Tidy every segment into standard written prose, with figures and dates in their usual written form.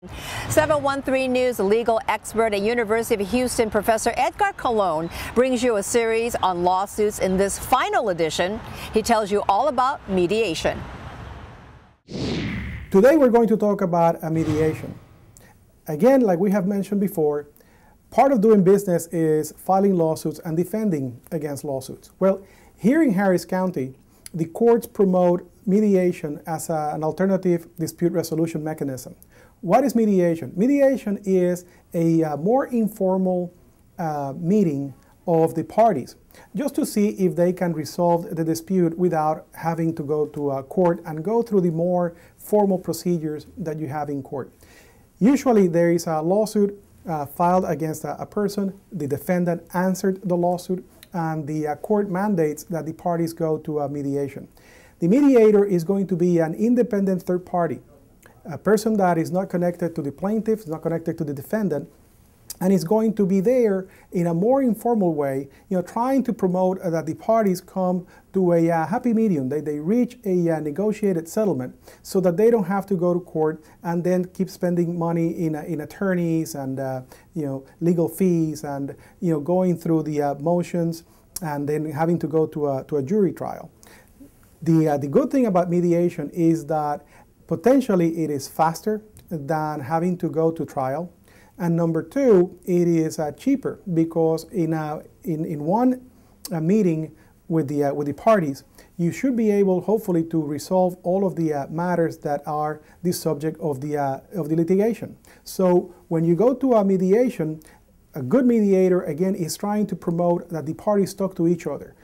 713 News legal expert at University of Houston, Professor Edgar Colon, brings you a series on lawsuits. In this final edition, he tells you all about mediation. Today we're going to talk about a mediation. Again, like we have mentioned before, part of doing business is filing lawsuits and defending against lawsuits. Well, here in Harris County, the courts promote mediation as an alternative dispute resolution mechanism. What is mediation? Mediation is a more informal meeting of the parties, just to see if they can resolve the dispute without having to go to a court and go through the more formal procedures that you have in court. Usually there is a lawsuit filed against a person, the defendant answered the lawsuit, and the court mandates that the parties go to a mediation. The mediator is going to be an independent third party, a person that is not connected to the plaintiff, is not connected to the defendant, and is going to be there in a more informal way, trying to promote that the parties come to a happy medium. They reach a negotiated settlement so that they don't have to go to court and then keep spending money in attorneys and legal fees and going through the motions and then having to go to a jury trial. The good thing about mediation is that potentially it is faster than having to go to trial. And number two, it is cheaper because in one meeting with the parties, you should be able, hopefully, to resolve all of the matters that are the subject of the litigation. So when you go to a mediation, a good mediator, again, is trying to promote that the parties talk to each other.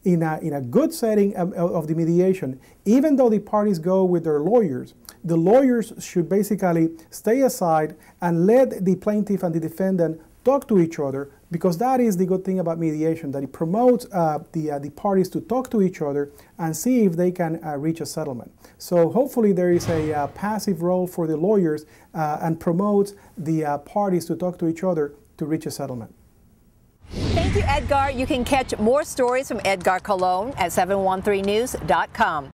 In a good setting of the mediation, even though the parties go with their lawyers, the lawyers should basically stay aside and let the plaintiff and the defendant talk to each other, because that is the good thing about mediation, that it promotes the parties to talk to each other and see if they can reach a settlement. So hopefully there is a passive role for the lawyers and promotes the parties to talk to each other to reach a settlement. Thank you, Edgar. You can catch more stories from Edgar Colon at 713news.com.